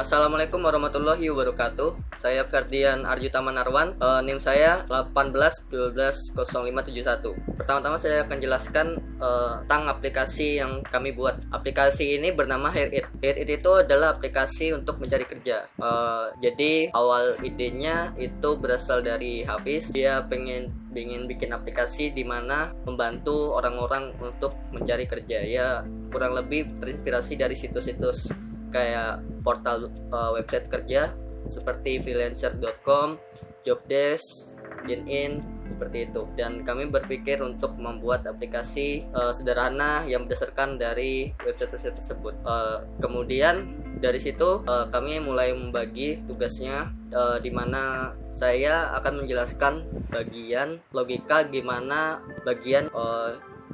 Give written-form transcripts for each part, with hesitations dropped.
Assalamualaikum warahmatullahi wabarakatuh. Saya Ferdian Arjuta Manarwan. NIM saya 18 12 0571. Pertama-tama saya akan jelaskan tentang aplikasi yang kami buat. Aplikasi ini bernama HireIt. HireIt itu adalah aplikasi untuk mencari kerja. Jadi awal idenya itu berasal dari Hafiz. Dia pengen bikin aplikasi di mana membantu orang-orang untuk mencari kerja. Ya kurang lebih terinspirasi dari situs-situs kayak portal website kerja seperti freelancer.com, Jobdesk, LinkedIn, seperti itu. Dan kami berpikir untuk membuat aplikasi sederhana yang berdasarkan dari website tersebut. Kemudian dari situ kami mulai membagi tugasnya, di mana saya akan menjelaskan bagian logika gimana bagian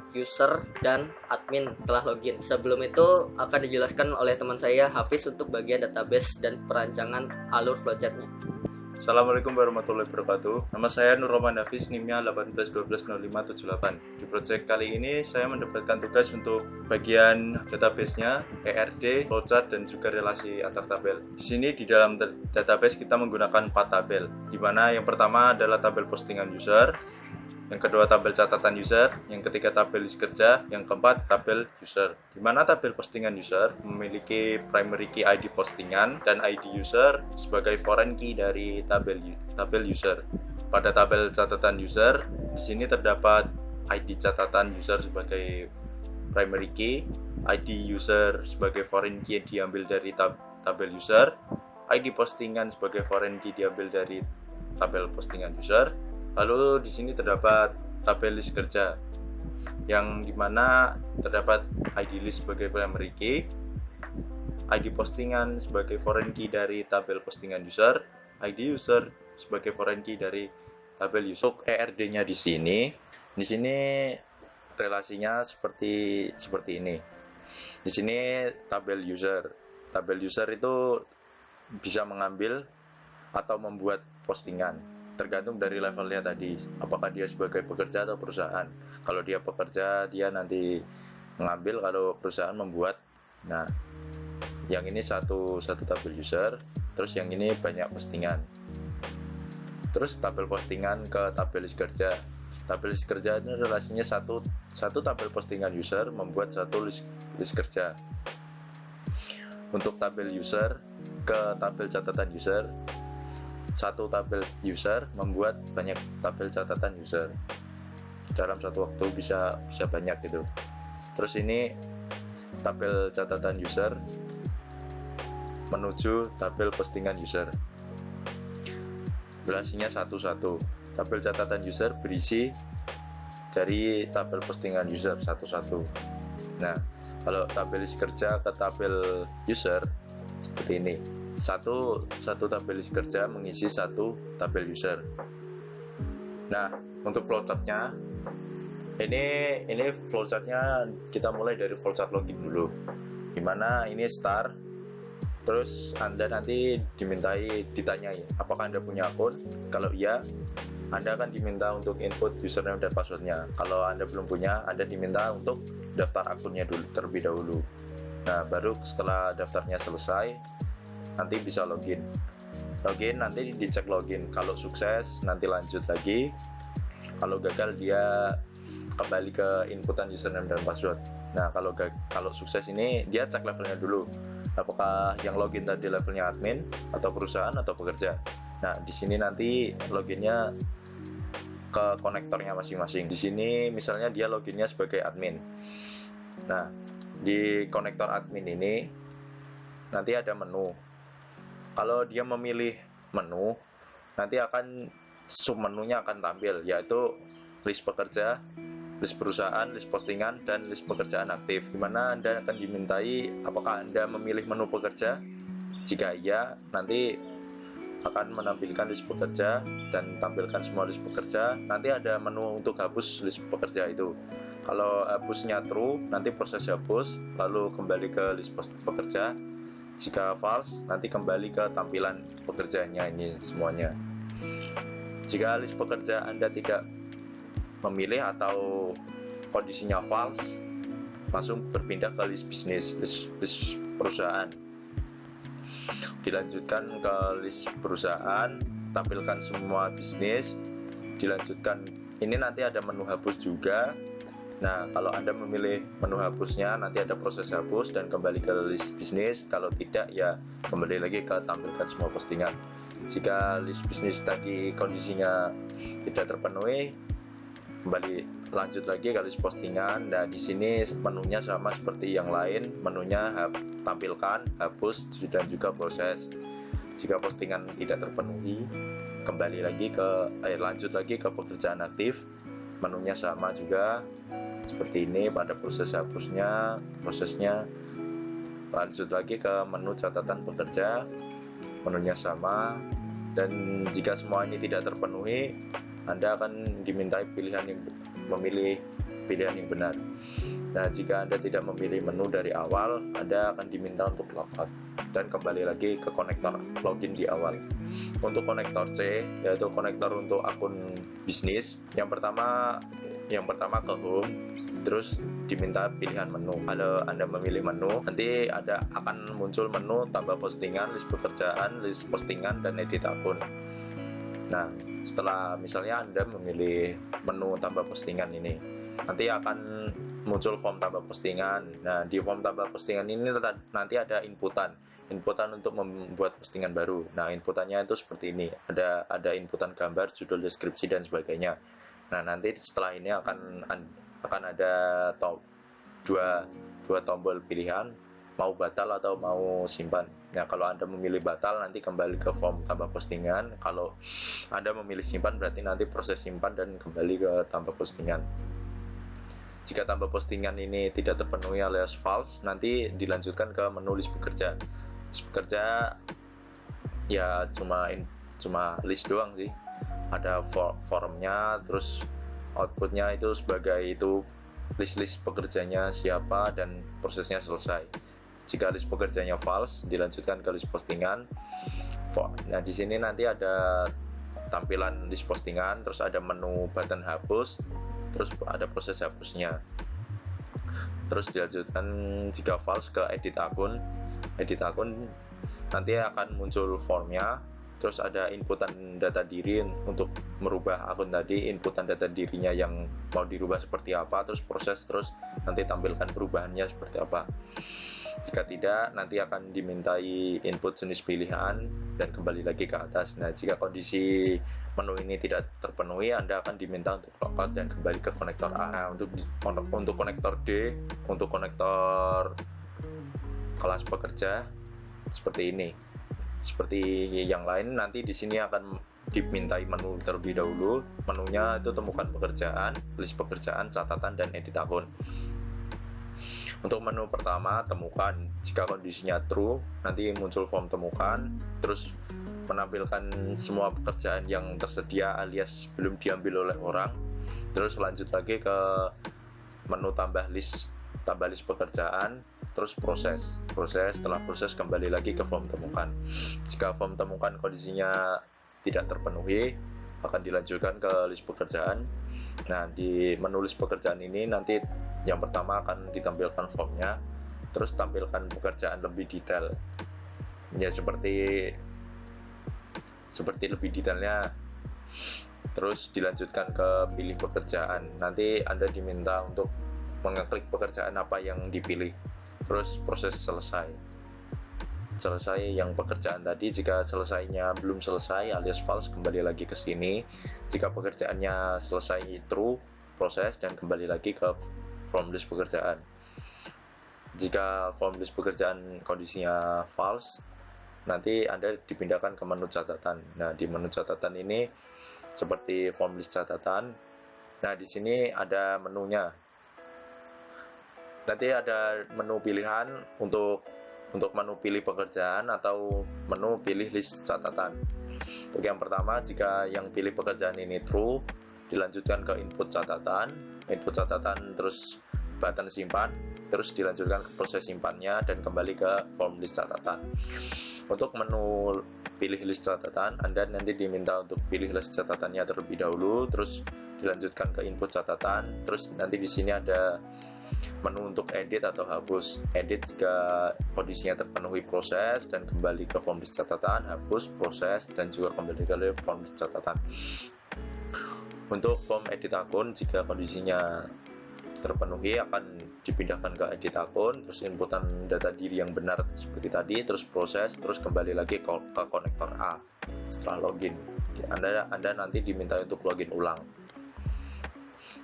user dan admin telah login. Sebelum itu akan dijelaskan oleh teman saya Hafiz untuk bagian database dan perancangan alur flowchartnya. Assalamualaikum warahmatullahi wabarakatuh. Nama saya Nur Roman Hafiz, NIM-nya 18 12 0578. Di project kali ini saya mendapatkan tugas untuk bagian database-nya, ERD, flowchart, dan juga relasi antar tabel. Di sini di dalam database kita menggunakan 4 tabel, di mana yang pertama adalah tabel postingan user, yang kedua tabel catatan user, yang ketiga tabel list kerja, yang keempat tabel user. Di mana tabel postingan user memiliki primary key ID postingan dan ID user sebagai foreign key dari tabel user. Pada tabel catatan user, di sini terdapat ID catatan user sebagai primary key, ID user sebagai foreign key diambil dari tabel user, ID postingan sebagai foreign key diambil dari tabel postingan user. Lalu di sini terdapat tabel list kerja, yang dimana terdapat ID list sebagai primary key, ID postingan sebagai foreign key dari tabel postingan user, ID user sebagai foreign key dari tabel user. Untuk ERD-nya di sini relasinya seperti ini. Di sini tabel user. Tabel user itu bisa mengambil atau membuat postingan, tergantung dari levelnya tadi, apakah dia sebagai pekerja atau perusahaan. Kalau dia pekerja, dia nanti mengambil, kalau perusahaan membuat. Nah, yang ini satu tabel user, terus yang ini banyak postingan. Terus tabel postingan ke tabel list kerja. Tabel list kerja ini relasinya satu tabel postingan user membuat satu list kerja. Untuk tabel user ke tabel catatan user, satu tabel user membuat banyak tabel catatan user. Dalam satu waktu bisa banyak gitu. Terus ini tabel catatan user menuju tabel postingan user. Relasinya satu-satu. Tabel catatan user berisi dari tabel postingan user satu-satu. Nah, kalau tabel list kerja ke tabel user seperti ini. Satu tabel list kerja mengisi satu tabel user. Nah, untuk flowchartnya ini flowchartnya kita mulai dari flowchart login dulu, dimana ini start. Terus Anda nanti ditanyai apakah Anda punya akun. Kalau iya, Anda akan diminta untuk input username dan passwordnya. Kalau Anda belum punya, Anda diminta untuk daftar akunnya dulu terlebih dahulu. Nah, baru setelah daftarnya selesai, nanti bisa login nanti dicek login. Kalau sukses nanti lanjut lagi, kalau gagal dia kembali ke inputan username dan password. Nah, kalau sukses ini dia cek levelnya dulu, apakah yang login tadi levelnya admin atau perusahaan atau pekerja. Nah, di sini nanti loginnya ke konektornya masing-masing. Di sini misalnya dia loginnya sebagai admin. Nah, di konektor admin ini nanti ada menu. Kalau dia memilih menu, nanti submenunya akan tampil, yaitu list pekerja, list perusahaan, list postingan, dan list pekerjaan aktif. Di mana Anda akan dimintai apakah Anda memilih menu pekerja. Jika iya, nanti akan menampilkan list pekerja dan tampilkan semua list pekerja. Nanti ada menu untuk hapus list pekerja itu. Kalau hapusnya true, nanti proses hapus, lalu kembali ke list pekerja. Jika false, nanti kembali ke tampilan pekerjaannya ini semuanya. Jika list pekerja Anda tidak memilih atau kondisinya false, langsung berpindah ke list bisnis, list perusahaan. Dilanjutkan ke list perusahaan, tampilkan semua bisnis, dilanjutkan. Ini nanti ada menu hapus juga. Nah, kalau Anda memilih menu hapusnya, nanti ada proses hapus dan kembali ke list bisnis. Kalau tidak, ya kembali lagi ke tampilkan semua postingan. Jika list bisnis tadi kondisinya tidak terpenuhi, kembali lanjut lagi ke list postingan. Nah, di sini menunya sama seperti yang lain, menunya tampilkan, hapus, dan juga proses. Jika postingan tidak terpenuhi, kembali lagi lanjut lagi ke pekerjaan aktif, menunya sama juga seperti ini. Pada proses hapusnya, prosesnya lanjut lagi ke menu catatan pekerja, menunya sama. Dan jika semua ini tidak terpenuhi, Anda akan dimintai memilih pilihan yang benar. Nah, jika Anda tidak memilih menu dari awal, Anda akan diminta untuk logout dan kembali lagi ke konektor login di awal. Untuk konektor C, yaitu konektor untuk akun bisnis, yang pertama ke home, terus diminta pilihan menu. Kalau Anda memilih menu, nanti akan muncul menu tambah postingan, list pekerjaan, list postingan, dan edit akun. Nah, setelah misalnya Anda memilih menu tambah postingan ini, nanti akan muncul form tambah postingan. Nah, di form tambah postingan ini nanti ada inputan untuk membuat postingan baru. Nah, inputannya itu seperti ini. Ada inputan gambar, judul, deskripsi, dan sebagainya. Nah, nanti setelah ini akan ada dua tombol pilihan, mau batal atau mau simpan. Nah, kalau Anda memilih batal, nanti kembali ke form tambah postingan. Kalau Anda memilih simpan, berarti nanti proses simpan dan kembali ke tambah postingan. Jika tambah postingan ini tidak terpenuhi alias false, nanti dilanjutkan ke menu list pekerja. List pekerja ya cuma list doang sih. Ada formnya, terus outputnya itu sebagai itu list pekerjanya siapa dan prosesnya selesai. Jika list pekerjanya false, dilanjutkan ke list postingan. Nah, di sini nanti ada tampilan list postingan, terus ada menu button hapus, terus ada proses hapusnya. Terus dilanjutkan jika false ke edit akun nanti akan muncul formnya, terus ada inputan data diri untuk merubah akun tadi, inputan data dirinya yang mau dirubah seperti apa, terus proses, terus nanti tampilkan perubahannya seperti apa. Jika tidak, nanti akan dimintai input jenis pilihan dan kembali lagi ke atas. Nah, jika kondisi menu ini tidak terpenuhi, Anda akan diminta untuk logout dan kembali ke konektor A. Nah, untuk konektor D, untuk konektor kelas pekerja seperti ini. Seperti yang lain, nanti di sini akan dimintai menu terlebih dahulu. Menunya itu temukan pekerjaan, list pekerjaan, catatan, dan edit akun. Untuk menu pertama, temukan. Jika kondisinya true, nanti muncul form temukan, terus menampilkan semua pekerjaan yang tersedia alias belum diambil oleh orang. Terus lanjut lagi ke menu tambah list pekerjaan, terus proses. Setelah proses kembali lagi ke form temukan. Jika form temukan kondisinya tidak terpenuhi, akan dilanjutkan ke list pekerjaan. Nah, di menu list pekerjaan ini nanti yang pertama akan ditampilkan formnya, terus tampilkan pekerjaan lebih detail. Ya, seperti lebih detailnya. Terus dilanjutkan ke pilih pekerjaan. Nanti Anda diminta untuk mengeklik pekerjaan apa yang dipilih. Terus proses selesai yang pekerjaan tadi. Jika selesainya belum selesai alias false, kembali lagi ke sini. Jika pekerjaannya selesai, true, proses dan kembali lagi ke form list pekerjaan. Jika form list pekerjaan kondisinya false, nanti Anda dipindahkan ke menu catatan. Nah, di menu catatan ini seperti form list catatan. Nah, di sini ada menunya. Nanti ada menu pilihan untuk menu pilih pekerjaan atau menu pilih list catatan. Untuk yang pertama, jika yang pilih pekerjaan ini true, dilanjutkan ke input catatan terus button simpan, terus dilanjutkan ke proses simpannya dan kembali ke form list catatan. Untuk menu pilih list catatan, Anda nanti diminta untuk pilih list catatannya terlebih dahulu, terus dilanjutkan ke input catatan, terus nanti di sini ada menu untuk edit atau hapus. Edit jika kondisinya terpenuhi proses dan kembali ke form list catatan, hapus proses dan juga kembali ke form list catatan. Untuk form edit akun, jika kondisinya terpenuhi akan dipindahkan ke edit akun, terus inputan data diri yang benar seperti tadi, terus proses, terus kembali lagi ke konektor A setelah login. Anda nanti diminta untuk login ulang.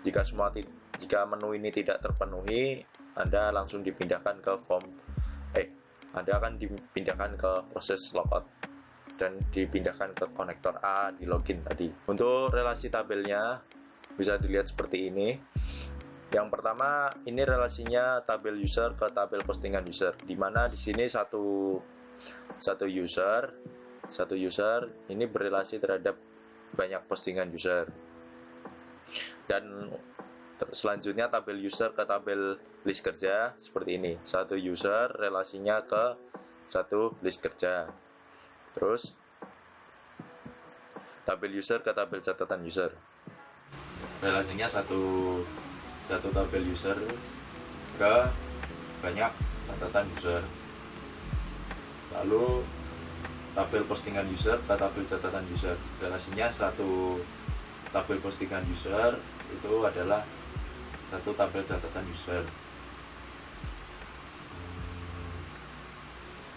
Jika menu ini tidak terpenuhi, Anda langsung dipindahkan ke Anda akan dipindahkan ke proses logout dan dipindahkan ke konektor A di login tadi. Untuk relasi tabelnya bisa dilihat seperti ini. Yang pertama, ini relasinya tabel user ke tabel postingan user, di mana di sini satu user ini berrelasi terhadap banyak postingan user. Dan selanjutnya tabel user ke tabel list kerja seperti ini. Satu user relasinya ke satu list kerja. Terus tabel user ke tabel catatan user. Relasinya satu tabel user ke banyak catatan user. Lalu tabel postingan user ke tabel catatan user. Relasinya satu tabel postingan user itu adalah satu tabel catatan user.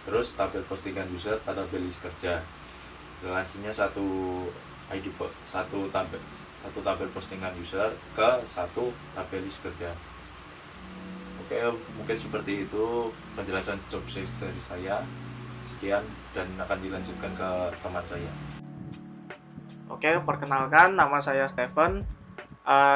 Terus tabel postingan user ke tabel list kerja. Relasinya satu tabel postingan user ke satu tabel list kerja. Oke, mungkin seperti itu penjelasan job desk dari saya. Sekian dan akan dilanjutkan ke teman saya. Oke, perkenalkan, nama saya Stephen.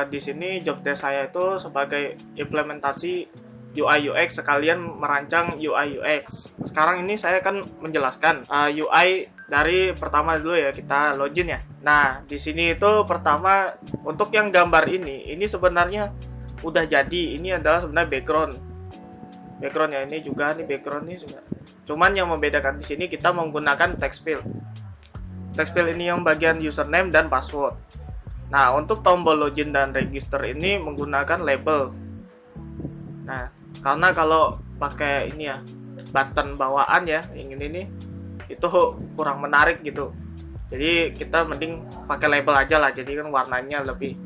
Di sini job desk saya itu sebagai implementasi UI UX sekalian merancang UI UX. Sekarang ini saya akan menjelaskan UI dari pertama dulu ya, kita login ya. Nah, di sini itu pertama untuk yang gambar ini sebenarnya udah jadi. Ini adalah sebenarnya background ya, ini juga nih background nih juga. Cuman yang membedakan di sini kita menggunakan text field. Text field ini yang bagian username dan password. Nah, untuk tombol login dan register ini menggunakan label. Nah, karena kalau pakai ini ya, button bawaan ya, yang ini nih, itu kurang menarik gitu. Jadi kita mending pakai label aja lah. Jadi kan warnanya lebih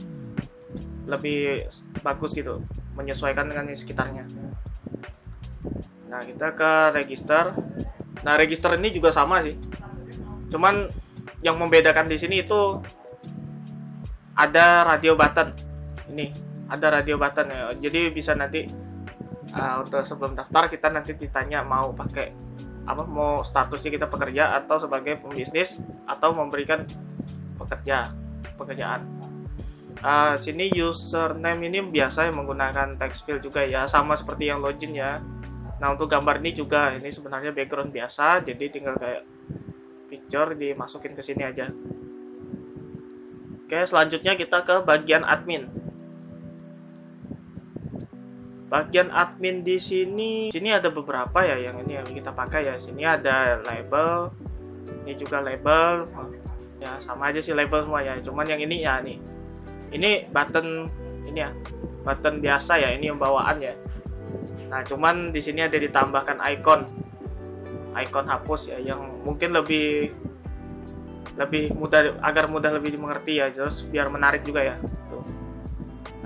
bagus gitu, menyesuaikan dengan sekitarnya. Nah, kita ke register. Nah, register ini juga sama sih. Cuman yang membedakan di sini itu ada radio button. Ini ada radio button ya. Jadi bisa nanti untuk sebelum daftar kita nanti ditanya mau pakai apa, mau statusnya kita pekerja atau sebagai pembisnis atau memberikan pekerjaan. Sini username ini biasa yang menggunakan text field juga ya, sama seperti yang login ya. Nah, untuk gambar ini juga ini sebenarnya background biasa, jadi tinggal kayak picture dimasukin ke sini aja. Oke, selanjutnya kita ke bagian admin. Bagian admin di sini ada beberapa ya yang ini yang kita pakai ya. Sini ada label, ini juga label. Ya sama aja sih label semua ya. Cuman yang ini ya nih. Ini button ini ya. Button biasa ya, ini yang bawaan ya. Nah, cuman di sini ada ditambahkan icon hapus ya yang mungkin lebih mudah, agar mudah lebih dimengerti ya, terus biar menarik juga ya. Tuh.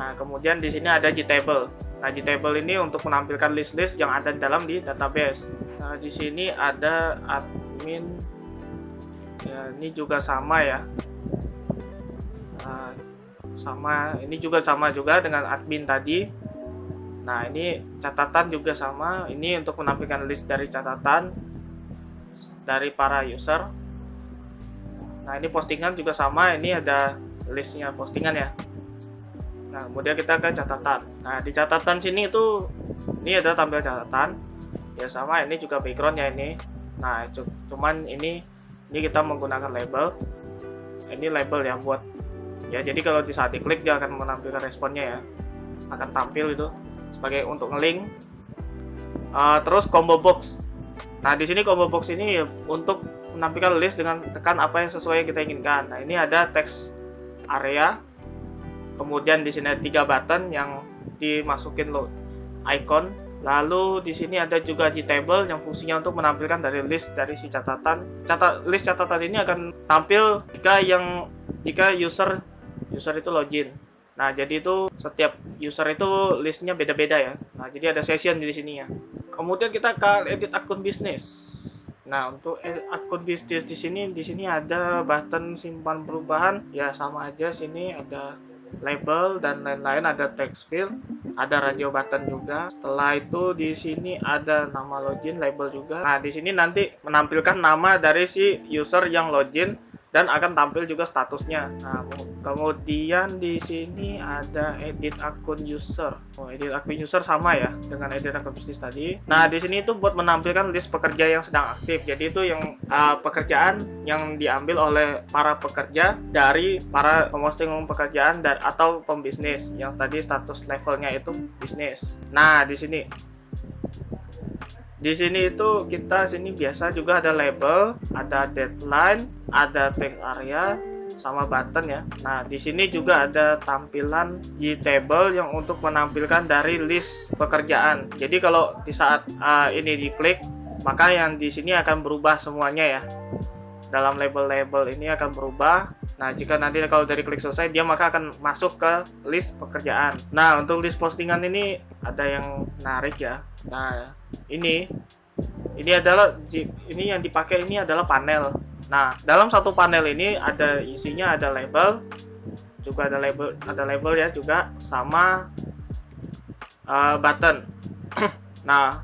Nah, kemudian di sini ada Gtable. Nah, Gtable ini untuk menampilkan list-list yang ada di database. Nah, di sini ada admin. Ya, ini juga sama ya. Ini juga sama dengan admin tadi. Nah, ini catatan juga sama. Ini untuk menampilkan list dari catatan dari para user. Nah, ini postingan juga sama, ini ada listnya postingan ya. Nah, kemudian kita ke catatan. Nah, di catatan sini itu ini ada tampil catatan. Ya sama, ini juga backgroundnya ini. Nah, cuman ini Ini kita menggunakan label. Ini label ya buat ya, jadi kalau di saat diklik dia akan menampilkan responnya ya, akan tampil itu sebagai untuk ngelink. Terus combo box. Nah di sini combo box ini ya untuk menampilkan list dengan tekan apa yang sesuai yang kita inginkan. Nah ini ada text area, kemudian di sini ada 3 button yang dimasukin icon. Lalu di sini ada juga Gtable yang fungsinya untuk menampilkan dari list dari si catatan. List catatan ini akan tampil jika user itu login. Nah, jadi itu setiap user itu listnya beda-beda ya. Nah, jadi ada session di sini ya. Kemudian kita ke edit akun bisnis. Nah, untuk akun bisnis di sini ada button simpan perubahan. Ya, sama aja sini ada label dan lain-lain, ada text field, ada radio button juga. Setelah itu di sini ada nama login, label juga. Nah, di sini nanti menampilkan nama dari si user yang login dan akan tampil juga statusnya. Nah, kemudian di sini ada edit akun user. Edit akun user sama ya dengan edit akun bisnis tadi. Nah, di sini itu buat menampilkan list pekerja yang sedang aktif. Jadi itu yang pekerjaan yang diambil oleh para pekerja dari para pemosting pekerjaan atau pembisnis yang tadi status levelnya itu bisnis. Nah, di sini itu kita biasa juga ada label, ada deadline, ada text area, sama button ya. Nah, di sini juga ada tampilan Gtable yang untuk menampilkan dari list pekerjaan. Jadi kalau di saat ini diklik, maka yang di sini akan berubah semuanya ya. Dalam label-label ini akan berubah. Nah, jika nanti kalau dari klik selesai, dia maka akan masuk ke list pekerjaan. Nah, untuk list postingan ini ada yang menarik ya. Nah, ini yang dipakai ini adalah panel. Nah, dalam satu panel ini ada isinya ada label, juga ada label ya juga sama button. Nah,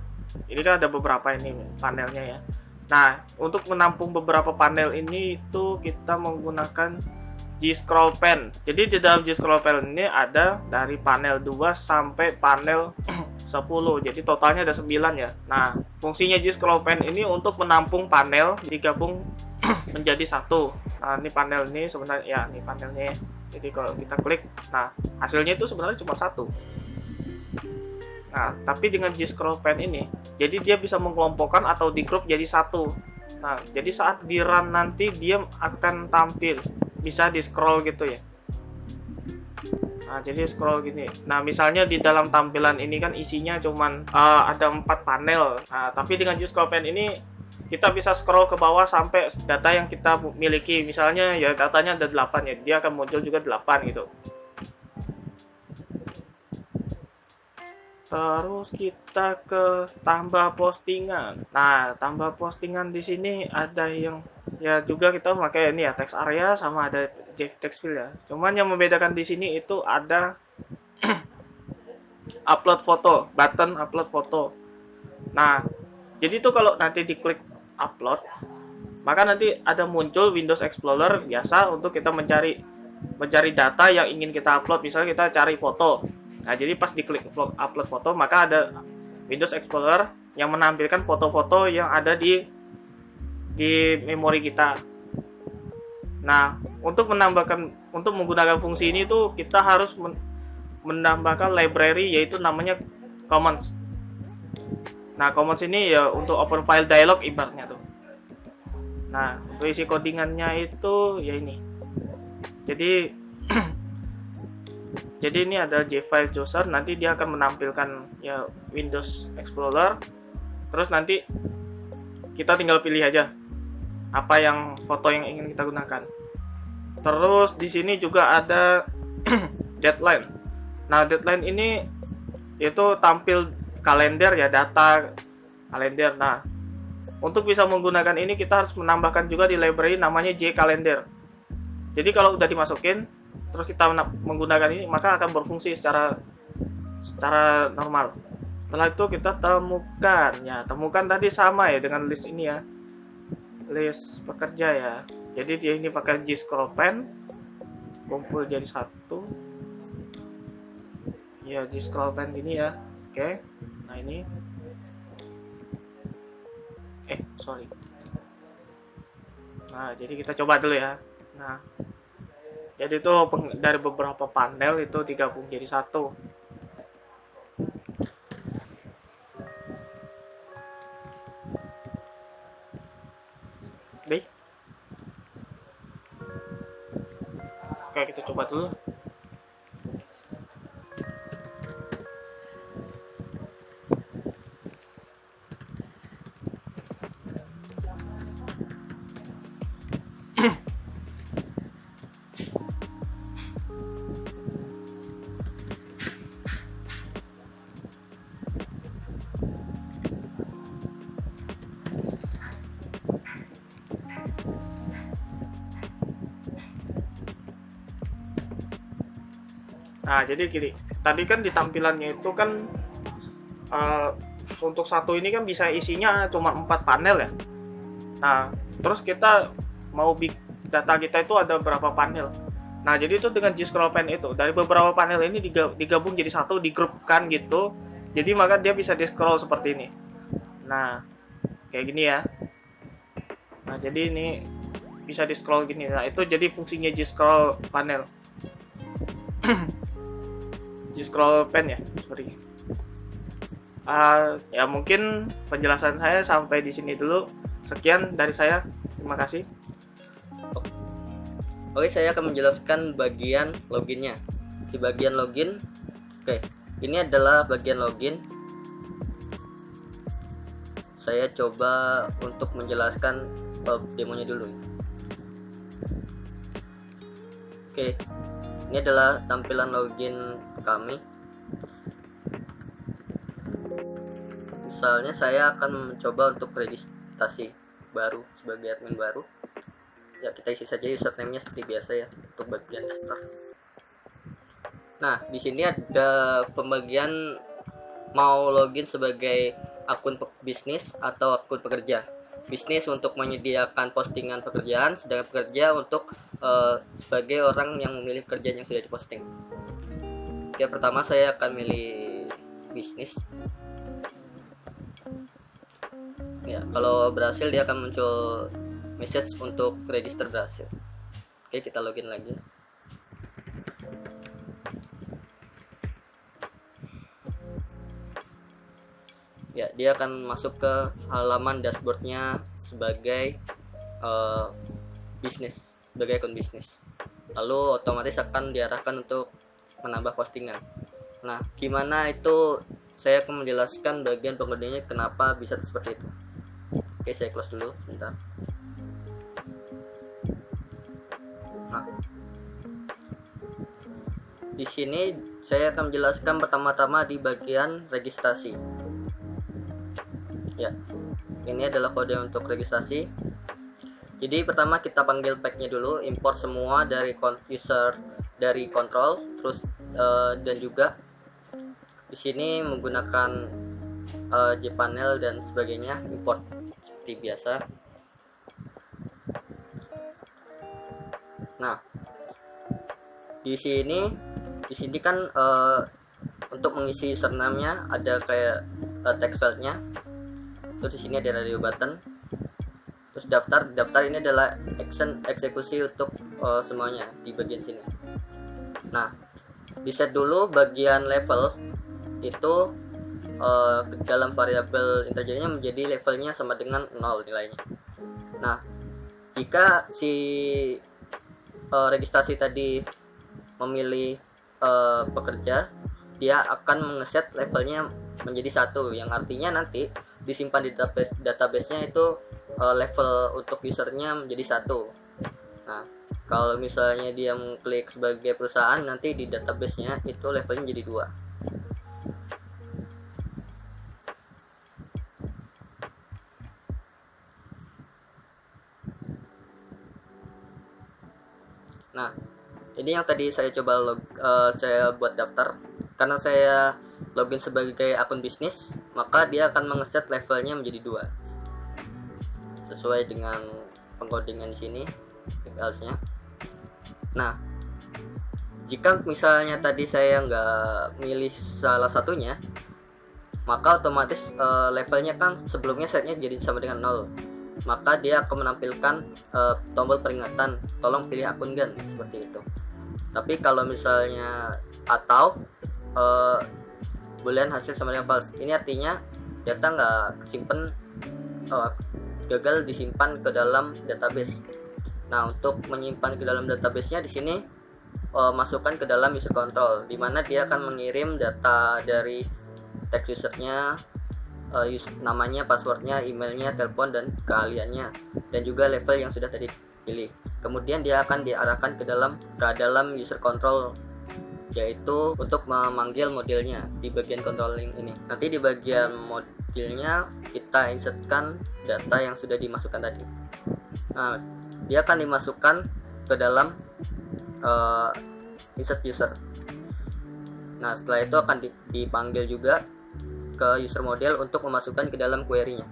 ini kan ada beberapa ini panelnya ya. Nah, untuk menampung beberapa panel ini itu kita menggunakan G-Scroll Pen. Jadi di dalam G-Scroll Pen ini ada dari panel 2 sampai panel 10. Jadi totalnya ada 9 ya. Nah, fungsinya G-Scroll Pen ini untuk menampung panel digabung menjadi satu. Nah, ini panel ini sebenarnya ya, ini panelnya. Jadi kalau kita klik, nah hasilnya itu sebenarnya cuma satu. Nah, tapi dengan G-Scroll Pen ini, jadi dia bisa mengelompokkan atau di group jadi satu. Nah, jadi saat di run nanti dia akan tampil, bisa di scroll gitu ya. Nah, jadi scroll gini. Nah, misalnya di dalam tampilan ini kan isinya cuman ada 4 panel. Nah, tapi dengan G-Scroll Pen ini kita bisa scroll ke bawah sampai data yang kita miliki. Misalnya ya datanya ada 8 ya, dia akan muncul juga 8 gitu. Terus kita ke tambah postingan. Nah, tambah postingan di sini ada yang ya juga kita pakai ini ya, text area sama ada text field ya. Cuman yang membedakan di sini itu ada upload foto, button upload foto. Nah, jadi itu kalau nanti diklik upload, maka nanti ada muncul Windows Explorer biasa untuk kita mencari data yang ingin kita upload. Misalnya kita cari foto. Nah, jadi pas diklik upload foto, maka ada Windows Explorer yang menampilkan foto-foto yang ada di memori kita. Nah, untuk menggunakan fungsi ini tuh kita harus menambahkan library yaitu namanya commons. Nah, commons ini ya untuk open file dialog ibaratnya tuh. Nah, untuk isi codingannya itu ya ini. Jadi ini ada JFile Chooser, nanti dia akan menampilkan ya Windows Explorer. Terus nanti kita tinggal pilih aja apa yang foto yang ingin kita gunakan. Terus di sini juga ada deadline. Nah, deadline ini itu tampil kalender ya, data kalender. Nah, untuk bisa menggunakan ini kita harus menambahkan juga di library namanya JCalendar. Jadi kalau udah dimasukin terus kita menggunakan ini, maka akan berfungsi secara normal. Setelah itu kita temukan tadi sama ya dengan list ini ya, list pekerja ya. Jadi dia ini pakai G-Scroll Pen, kumpul jadi satu ya, G-Scroll Pen gini ya. Oke, nah ini sorry. Nah, jadi kita coba dulu ya. Nah, jadi itu dari beberapa panel itu digabung jadi satu. Oke. Oke, kita coba dulu. Nah, jadi gini, tadi kan di tampilannya itu kan eh, untuk satu ini kan bisa isinya cuma 4 panel ya. Nah, terus kita mau data kita itu ada berapa panel. Nah, jadi itu dengan G-Scroll Pen itu, dari beberapa panel ini digabung jadi satu, digrupkan gitu. Jadi maka dia bisa di-scroll seperti ini. Nah, kayak gini ya. Nah, jadi ini bisa di-scroll gini. Nah, itu jadi fungsinya G-Scroll panel. G-Scroll Pen ya, sorry. Ya mungkin penjelasan saya sampai di sini dulu. Sekian dari saya. Terima kasih. Oke, saya akan menjelaskan bagian loginnya. Di bagian login, oke, ini adalah bagian login. Saya coba untuk menjelaskan demonya dulu ya. Oke, ini adalah tampilan login kami. Misalnya saya akan mencoba untuk registrasi baru sebagai admin baru. Ya, kita isi saja username-nya seperti biasa ya untuk bagian daftar. Nah, di sini ada pembagian mau login sebagai akun bisnis atau akun pekerja. Bisnis untuk menyediakan postingan pekerjaan, sedangkan pekerja untuk sebagai orang yang memilih kerjaan yang sudah diposting. Oke, pertama saya akan milih bisnis. Ya, kalau berhasil dia akan muncul message untuk register berhasil. Oke, kita login lagi. Ya, dia akan masuk ke halaman dashboardnya sebagai bisnis, sebagai akun bisnis. Lalu otomatis akan diarahkan untuk menambah postingan. Nah, gimana itu saya akan menjelaskan bagian pengodenya kenapa bisa seperti itu. Oke, saya close dulu sebentar. Nah, di sini saya akan menjelaskan pertama-tama di bagian registrasi. Ya, ini adalah kode untuk registrasi. Jadi pertama kita panggil packnya dulu, import semua dari user dari control, terus dan juga di sini menggunakan jpanel dan sebagainya, import seperti biasa. Nah, di sini kan untuk mengisi username-nya ada kayak text file-nya. Terus di sini ada radio button. Terus daftar ini adalah action eksekusi untuk semuanya di bagian sini. Nah, di set dulu bagian level itu dalam variabel integernya menjadi levelnya sama dengan 0 nilainya. Nah, jika si registrasi tadi memilih pekerja, dia akan mengeset levelnya menjadi 1, yang artinya nanti disimpan di database-nya itu level untuk usernya menjadi 1. Nah, kalau misalnya dia mengklik sebagai perusahaan, nanti di database-nya itu levelnya menjadi 2. Nah, ini yang tadi saya coba saya buat daftar. Karena saya login sebagai akun bisnis, maka dia akan mengeset levelnya menjadi 2 sesuai dengan pengkodingan di sini, else-nya. Nah, jika misalnya tadi saya nggak milih salah satunya, maka otomatis levelnya kan sebelumnya setnya jadi sama dengan 0. maka dia akan menampilkan tombol peringatan, tolong pilih akun GAN, seperti itu. Tapi kalau misalnya atau boolean hasil sama dengan false, ini artinya data nggak kesimpan, gagal disimpan ke dalam database. Nah, untuk menyimpan ke dalam database-nya di sini masukkan ke dalam user control, di mana dia akan mengirim data dari text usernya, namanya, passwordnya, emailnya, telepon, dan keahliannya, dan juga level yang sudah tadi pilih. Kemudian dia akan diarahkan ke dalam user control, yaitu untuk memanggil modelnya di bagian controlling ini. Nanti di bagian modelnya kita insertkan data yang sudah dimasukkan tadi. Nah, dia akan dimasukkan ke dalam insert user. Nah, setelah itu akan dipanggil juga ke user model untuk memasukkan ke dalam query-nya.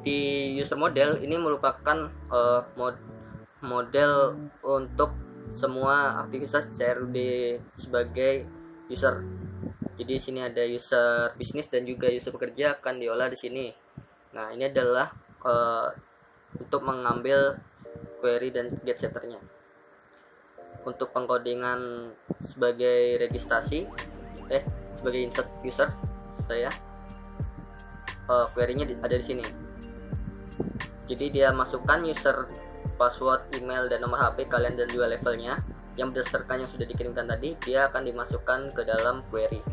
Di user model ini merupakan model untuk semua aktivitas CRUD sebagai user. Jadi sini ada user bisnis dan juga user pekerja akan diolah di sini. Nah, ini adalah untuk mengambil query dan get setternya. Untuk pengkodingan sebagai registrasi, sebagai insert user, query-nya ada di sini. Jadi dia masukkan user, password, email, dan nomor HP kalian dan juga levelnya yang berdasarkan yang sudah dikirimkan tadi, dia akan dimasukkan ke dalam query.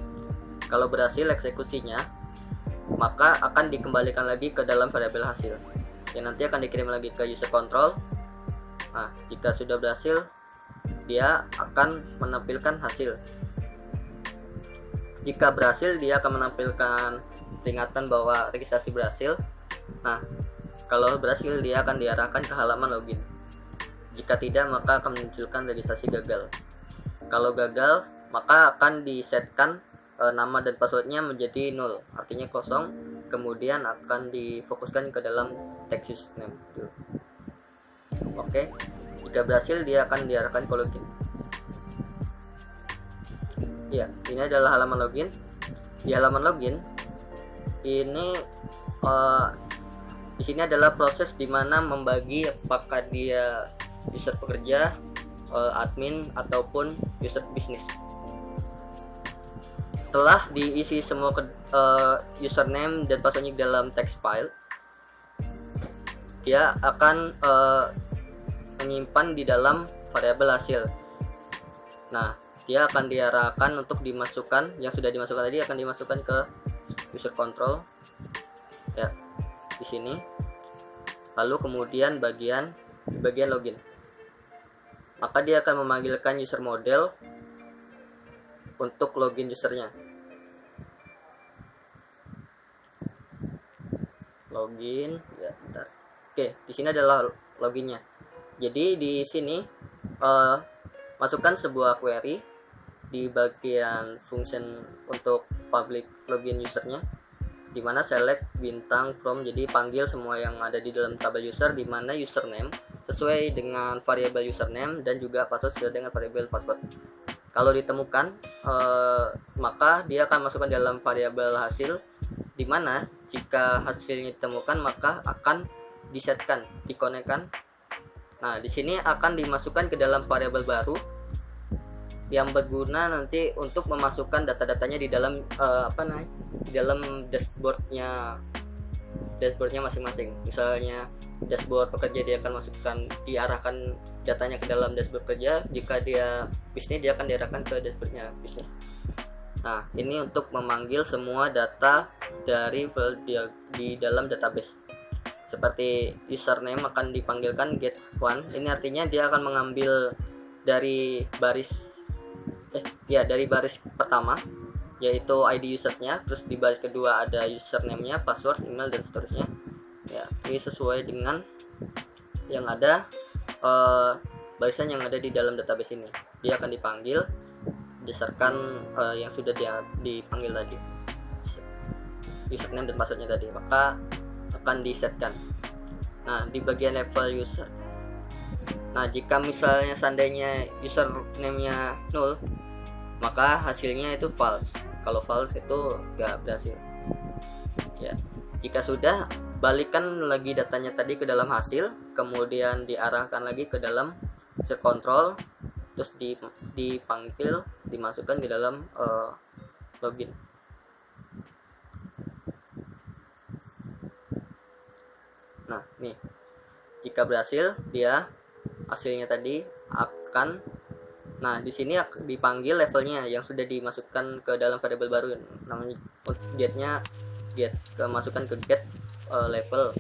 Kalau berhasil eksekusinya, maka akan dikembalikan lagi ke dalam variabel hasil yang nanti akan dikirim lagi ke user control. Nah, jika sudah berhasil, dia akan menampilkan hasil. Jika berhasil, dia akan menampilkan peringatan bahwa registrasi berhasil. Nah, kalau berhasil, dia akan diarahkan ke halaman login. Jika tidak, maka akan memunculkan registrasi gagal. Kalau gagal, maka akan disetkan nama dan passwordnya menjadi 0, artinya kosong. Kemudian akan difokuskan ke dalam text username. Oke, jika berhasil, dia akan diarahkan ke login. Ya, ini adalah halaman login. Di halaman login ini di sini adalah proses dimana membagi apakah dia user pekerja, admin, ataupun user bisnis. Setelah diisi semua username dan passwordnya dalam text file, dia akan menyimpan di dalam variabel hasil. Nah, dia akan diarahkan untuk dimasukkan, yang sudah dimasukkan tadi akan dimasukkan ke user control, ya, di sini. Lalu kemudian bagian login, maka dia akan memanggilkan user model untuk login usernya. Login, ya, bentar. Oke, di sini adalah loginnya. Jadi di sini masukkan sebuah query di bagian function untuk public login usernya, dimana select bintang from, jadi panggil semua yang ada di dalam tabel user, dimana username sesuai dengan variabel username dan juga password sesuai dengan variabel password. Kalau ditemukan, maka dia akan masukkan dalam variabel hasil, dimana jika hasilnya ditemukan maka akan disetkan, dikonekkan. Nah, di sini akan dimasukkan ke dalam variabel baru yang berguna nanti untuk memasukkan data-datanya di dalam di dalam dashboardnya masing-masing. Misalnya dashboard pekerja, dia akan diarahkan datanya ke dalam dashboard kerja. Jika dia bisnis, dia akan diarahkan ke dashboardnya bisnis. Nah, ini untuk memanggil semua data dari di dalam database. Seperti username akan dipanggilkan get one. Ini artinya dia akan mengambil dari baris pertama, yaitu ID usernya, terus di baris kedua ada username-nya, password, email, dan seterusnya. Ya, ini sesuai dengan yang ada barisan yang ada di dalam database ini. Dia akan dipanggil berdasarkan yang sudah dipanggil tadi, username dan passwordnya tadi, maka akan disetkan. Nah, di bagian level user, nah jika misalnya seandainya username-nya 0, maka hasilnya itu false. Kalau false itu nggak berhasil. Ya, jika sudah, balikan lagi datanya tadi ke dalam hasil, kemudian diarahkan lagi ke dalam user control, terus dipanggil, dimasukkan ke dalam login. Nah, nih, jika berhasil, dia hasilnya tadi akan, nah di sini dipanggil levelnya yang sudah dimasukkan ke dalam variabel baru, namanya get masukkan ke get level,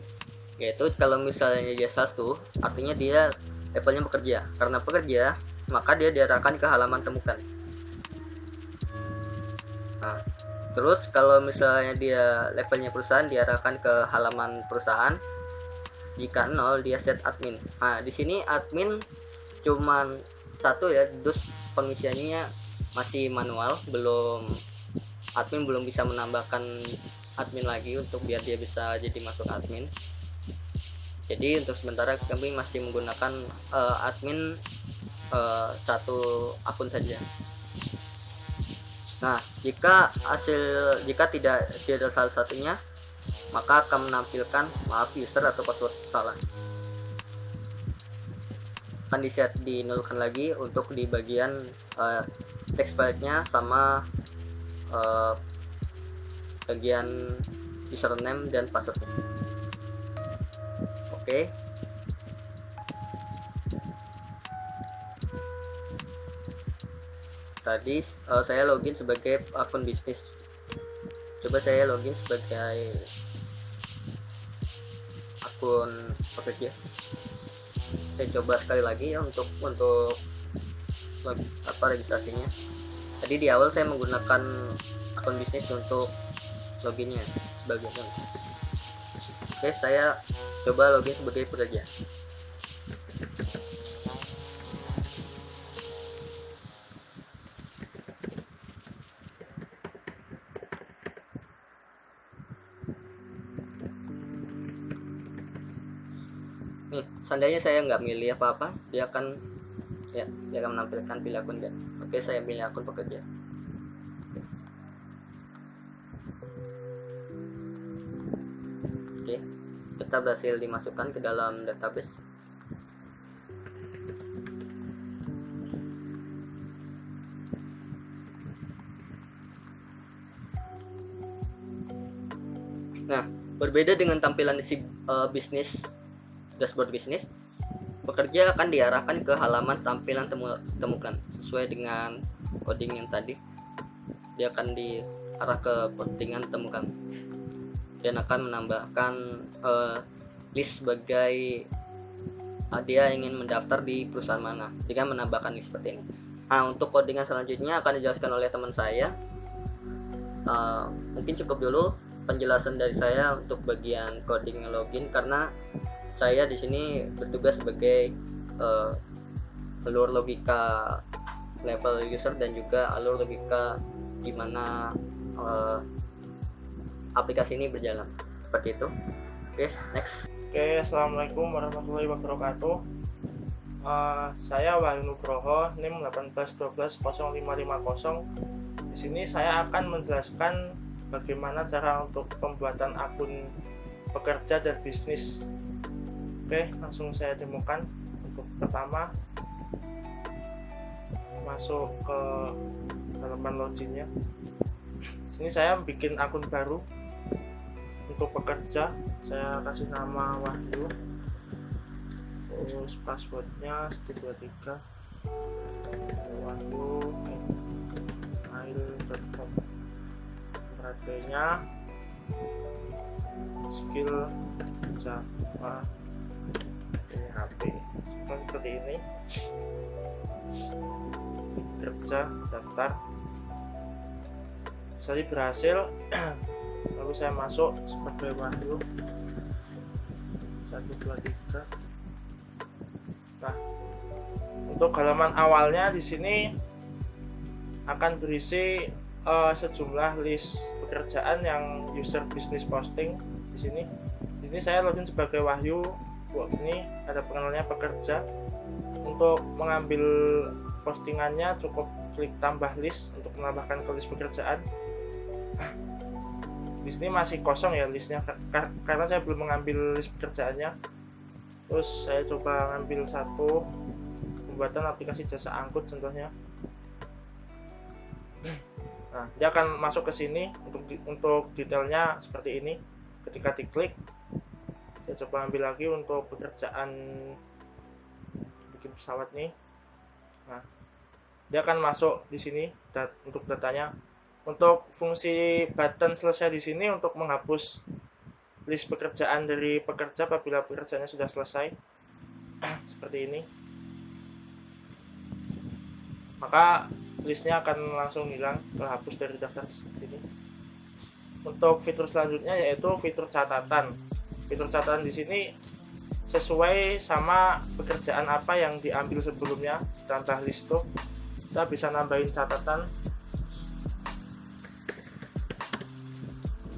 yaitu kalau misalnya dia 1 artinya dia levelnya pekerja. Karena pekerja, maka dia diarahkan ke halaman temukan. Nah, terus kalau misalnya dia levelnya perusahaan, diarahkan ke halaman perusahaan. Jika 0, dia set admin. Nah, di sini admin cuman 1 ya, terus pengisiannya masih manual, admin belum bisa menambahkan admin lagi untuk biar dia bisa jadi masuk admin. Jadi untuk sementara kami masih menggunakan admin 1 akun saja. Nah, jika tidak ada salah satunya, maka akan menampilkan maaf user atau password salah. Akan dinulkan lagi untuk di bagian text file-nya sama bagian username dan passwordnya. Oke. Tadi saya login sebagai akun bisnis. Coba saya login sebagai akun pekerja. Saya coba sekali lagi ya untuk registrasinya. Tadi di awal saya menggunakan akun bisnis untuk loginnya sebagai akun. Oke, saya coba login sebagai pekerja. Nih, seandainya saya nggak milih apa-apa, dia akan menampilkan pilih akun kan. Oke, saya pilih akun pekerja. Oke, kita berhasil dimasukkan ke dalam database. Nah, berbeda dengan tampilan isi bisnis, dashboard bisnis, pekerja akan diarahkan ke halaman tampilan temukan sesuai dengan coding yang tadi. Dia akan diarah ke postingan temukan dan akan menambahkan list sebagai dia ingin mendaftar di perusahaan mana dengan menambahkan list seperti ini. Nah, untuk codingan selanjutnya akan dijelaskan oleh teman saya. Mungkin cukup dulu penjelasan dari saya untuk bagian coding login, karena saya di sini bertugas sebagai alur logika level user dan juga alur logika gimana aplikasi ini berjalan. Seperti itu. Oke, next. Oke, assalamualaikum warahmatullahi wabarakatuh. Saya Wahyu Nugroho, NIM 1812050. Di sini saya akan menjelaskan bagaimana cara untuk pembuatan akun pekerja dan bisnis. Oke, langsung saya demokan. Untuk pertama, masuk ke halaman loginnya. Sini saya bikin akun baru untuk pekerja. Saya kasih nama Wahyu. Terus passwordnya 123 wahyu@mail.com. Nya skill Java PHP seperti ini. Kerja daftar. Jadi berhasil. Lalu saya masuk sebagai Wahyu 123. Nah, untuk halaman awalnya di sini akan berisi sejumlah list pekerjaan yang user bisnis posting di sini. Di sini saya login sebagai Wahyu. Ini ada pengenalnya pekerja. Untuk mengambil postingannya cukup klik tambah list untuk menambahkan ke list pekerjaan. di sini masih kosong ya listnya karena saya belum mengambil list pekerjaannya. Terus saya coba ngambil satu, pembuatan aplikasi jasa angkut contohnya. Nah, dia akan masuk ke sini untuk detailnya seperti ini. Ketika diklik, saya coba ambil lagi untuk pekerjaan bikin pesawat nih. Nah, dia akan masuk di sini untuk datanya. Untuk fungsi button selesai di sini untuk menghapus list pekerjaan dari pekerja apabila pekerjaannya sudah selesai. Seperti ini. Maka listnya akan langsung hilang, terhapus dari daftar sini. Untuk fitur selanjutnya yaitu fitur catatan. Fitur catatan di sini sesuai sama pekerjaan apa yang diambil sebelumnya, tambah list itu. Kita bisa nambahin catatan.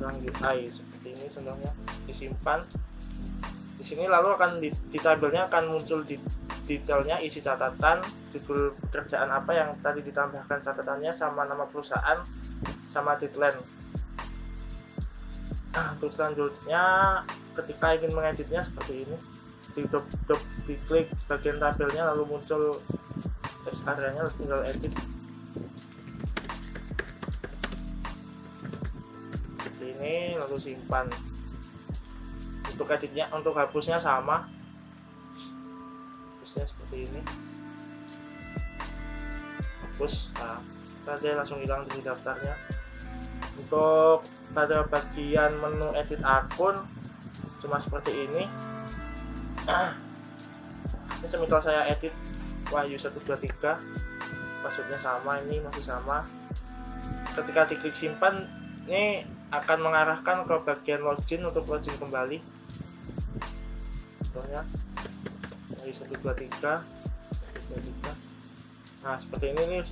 UI seperti ini contohnya, disimpan. Di sini lalu akan di tabelnya akan muncul detailnya, isi catatan, judul pekerjaan apa yang tadi ditambahkan catatannya, sama nama perusahaan, sama deadline. Nah, untuk selanjutnya ketika ingin mengeditnya seperti ini, diklik bagian tabelnya lalu muncul text area-nya, tinggal edit. Seperti ini, lalu simpan. Untuk editnya, untuk hapusnya sama, hapusnya seperti ini, hapus. Nah, dia langsung hilang dari daftarnya. Untuk pada bagian menu edit akun cuma seperti ini. Ini semisal saya edit Wahyu123, passwordnya sama, ini masih sama. Ketika diklik simpan, ini akan mengarahkan ke bagian login untuk login kembali. Contohnya Wahyu123. Nah, seperti ini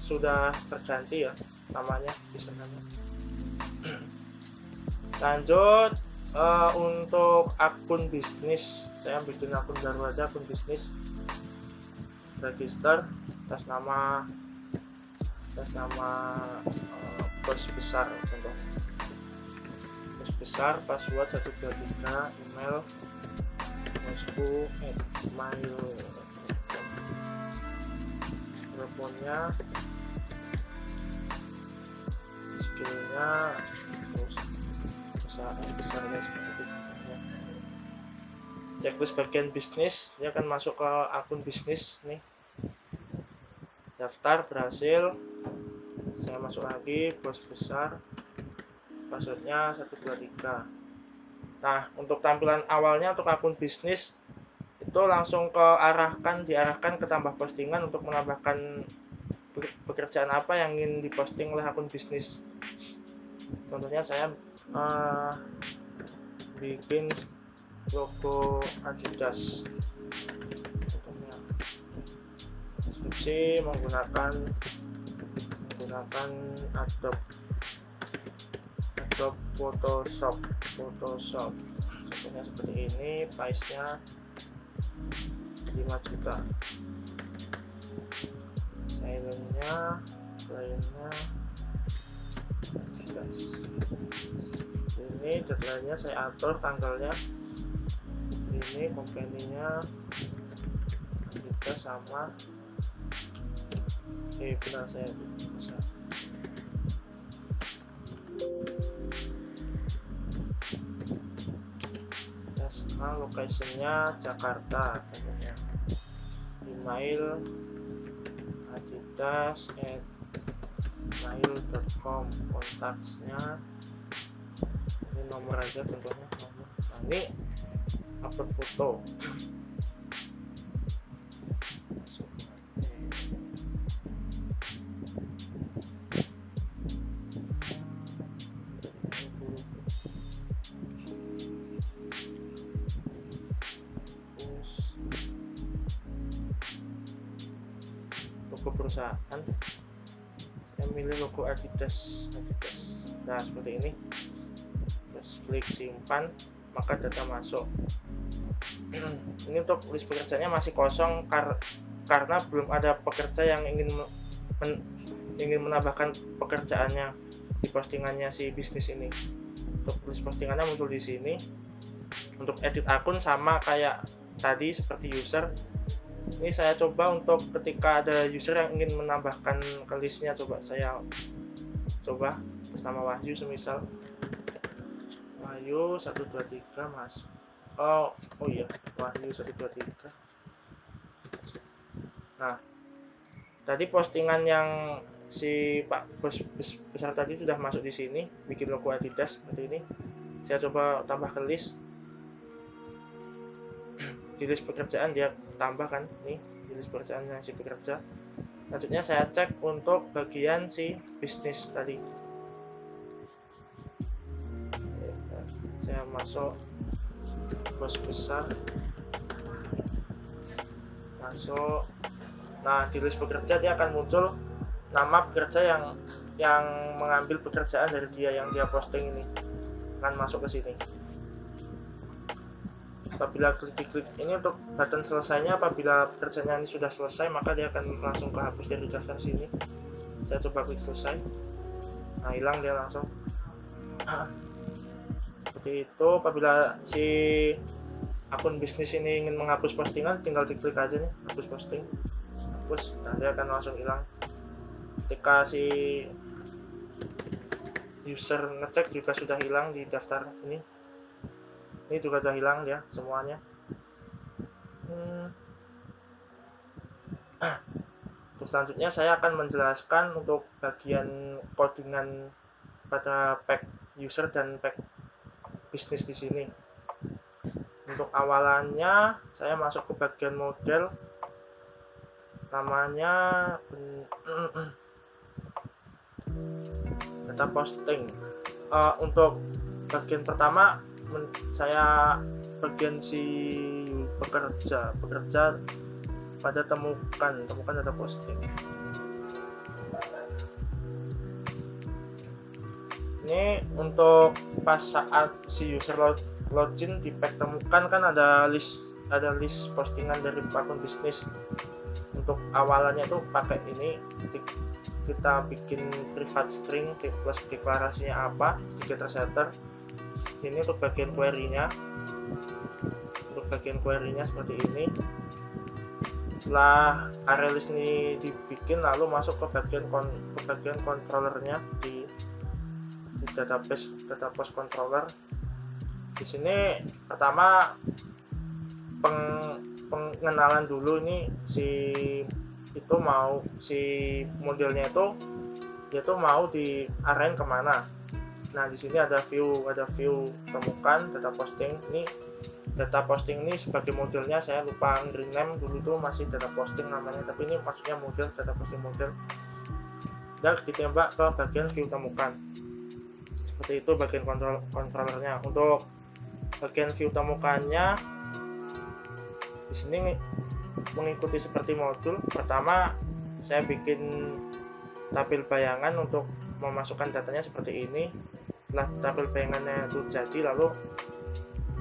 sudah terganti ya namanya di sana. Lanjut untuk akun bisnis, saya bikin akun baru aja, akun bisnis, register, atas nama bos besar contohnya, bos besar, password 123, email bosku@mail, teleponnya, skillnya, terus besarnya seperti itu. Checklist bagian bisnis, dia akan masuk ke akun bisnis nih. Daftar berhasil, saya masuk lagi, bos besar, passwordnya 123. Nah, untuk tampilan awalnya untuk akun bisnis itu langsung diarahkan ke tambah postingan untuk menambahkan pekerjaan apa yang ingin diposting oleh akun bisnis. Contohnya saya bikin logo Adidas, contohnya deskripsi menggunakan Adobe Photoshop, contohnya seperti ini, price-nya 5 juta, clientnya Adidas. Ini deadline-nya saya atur tanggalnya, ini company-nya Adidas sama benar saya bisa. Sama location-nya Jakarta contohnya, email adidas@mail.com, kontaknya ini nomor aja contohnya nomor. Nah, ini upload foto, masuk. Logo perusahaan, saya milih logo Adidas. Nah, seperti ini. Terus klik simpan, maka data masuk. Ini untuk list pekerjaannya masih kosong karena belum ada pekerja yang ingin menambahkan pekerjaannya. di postingannya si bisnis ini. Untuk list postingannya muncul di sini. Untuk edit akun sama kayak tadi seperti user. Ini saya coba untuk ketika ada user yang ingin menambahkan ke listnya, coba saya coba atas nama Wahyu semisal Wahyu 123 mas. Oh iya, Wahyu 123. Nah, tadi postingan yang si Pak Bos besar tadi sudah masuk di sini, bikin logo Adidas seperti ini. Saya coba tambah ke list. Di list pekerjaan dia tambahkan nih, di list pekerjaan yang si pekerja. Selanjutnya saya cek untuk bagian si bisnis tadi. Saya masuk bos besar, masuk. Nah, di list pekerja dia akan muncul nama pekerja yang mengambil pekerjaan dari dia yang dia posting ini, akan masuk ke sini. Apabila klik ini untuk button selesainya, apabila pekerjaannya ini sudah selesai maka dia akan langsung kehapus dari daftar sini. Saya coba klik selesai. Nah, hilang dia langsung. Seperti itu. Apabila si akun bisnis ini ingin menghapus postingan, tinggal diklik aja nih, hapus posting. Hapus, nah dia akan langsung hilang. Ketika si user ngecek juga sudah hilang di daftar ini. Ini juga sudah hilang dia semuanya. Terus selanjutnya saya akan menjelaskan untuk bagian codingan pada pack user dan pack bisnis di sini. Untuk awalannya saya masuk ke bagian model, namanya data posting. Untuk bagian pertama saya bagian si pekerja pada temukan data posting. Ini untuk pas saat si user login di pack temukan kan ada list postingan dari akun bisnis. Untuk awalannya itu pakai ini, kita bikin private string plus deklarasinya apa, getter setter. Ini untuk bagian query-nya. Untuk bagian query-nya seperti ini. Setelah array list ini dibikin, lalu masuk ke bagian controllernya di database controller. Di sini pertama pengenalan dulu, ini si modelnya itu dia tuh mau di arrange kemana. Nah, di sini ada view temukan data posting. Ini data posting ini sebagai modelnya saya lupa rename, dulu tuh masih data posting namanya, tapi ini maksudnya model data posting model. Dan ditembak ke bagian view temukan. Seperti itu bagian controllernya. Untuk bagian view temukannya di sini mengikuti seperti modul. Pertama saya bikin tabel bayangan untuk memasukkan datanya seperti ini. Setelah tabel bayangannya itu jadi, lalu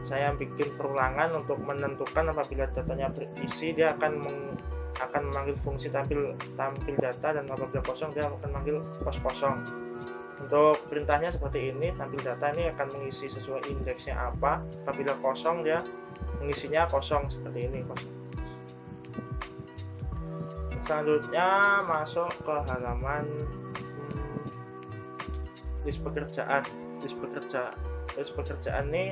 saya bikin perulangan untuk menentukan apabila datanya berisi dia akan memanggil fungsi tampil data, dan apabila kosong dia akan memanggil kosong. Untuk perintahnya seperti ini, tampil data ini akan mengisi sesuai indeksnya apa, apabila kosong dia mengisinya kosong seperti ini, kosong. Selanjutnya masuk ke halaman list pekerjaan nih.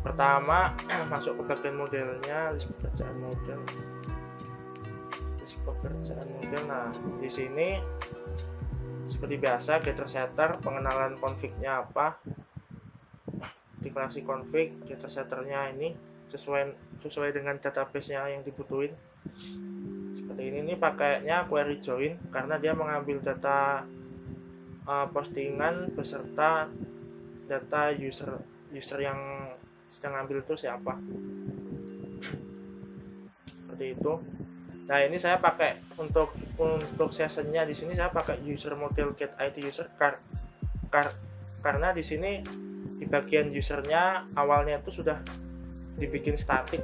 Pertama masuk ke bagian modelnya, list pekerjaan model. Nah, di sini seperti biasa getter setter, pengenalan config-nya apa, deklarasi config, getter setternya ini sesuai dengan database-nya yang dibutuhin. Seperti ini pakainya query join karena dia mengambil data postingan beserta data user yang sedang ambil itu siapa. Seperti itu. Nah, ini saya pakai untuk sessionnya di sini saya pakai user model get id user karena di sini di bagian usernya awalnya itu sudah dibikin statik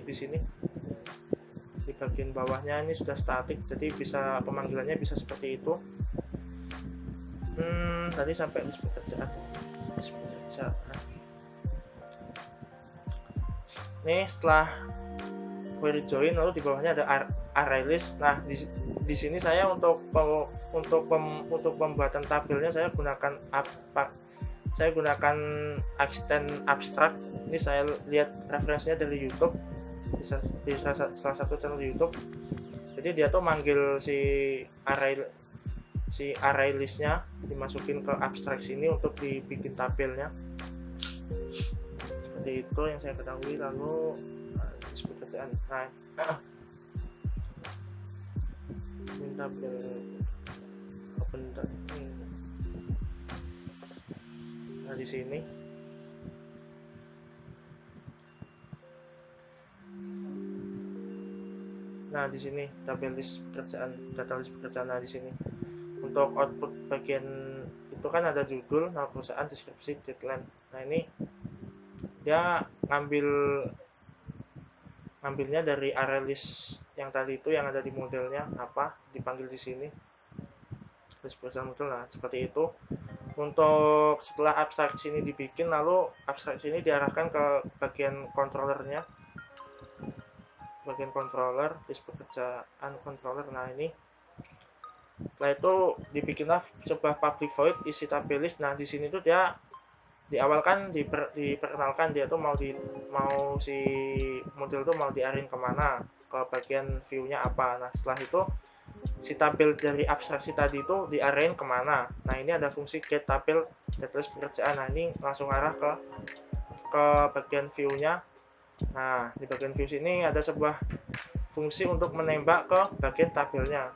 di sini. di bagian bawahnya ini sudah statik, jadi bisa pemanggilannya bisa seperti itu. Tadi sampai list pekerjaan. Nih setelah query join, lalu di bawahnya ada array list. Nah di sini saya untuk pembuatan tabelnya saya gunakan extend abstract. Ini saya lihat referensinya dari YouTube, di salah satu channel YouTube. Jadi dia tuh manggil si array listnya dimasukin ke abstract sini untuk dibikin tabelnya. Seperti itu yang saya ketahui. Lalu pekerjaan, nah tabel open data. Nah di sini tabel list pekerjaan, data list pekerjaan. Nah di sini untuk output bagian itu kan ada judul, nama perusahaan, deskripsi, deadline. Nah ini dia ngambilnya dari array list yang tadi itu, yang ada di modelnya apa, dipanggil di sini list pekerjaan model. Nah seperti itu. Untuk setelah abstraksi ini dibikin, lalu abstraksi ini diarahkan ke bagian controllernya, bagian controller, list pekerjaan controller. Nah ini setelah itu dibikinlah sebuah public void isi tabel list. Nah di sini tuh dia di awal kan diperkenalkan dia tuh mau si model tuh mau diarahin kemana, ke bagian view-nya apa. Nah setelah itu si tabel dari abstraksi tadi itu diarahin kemana. Nah ini ada fungsi get tabel data list pekerjaan. Nah ini langsung arah ke bagian view-nya. Nah di bagian view sini ada sebuah fungsi untuk menembak ke bagian tabelnya.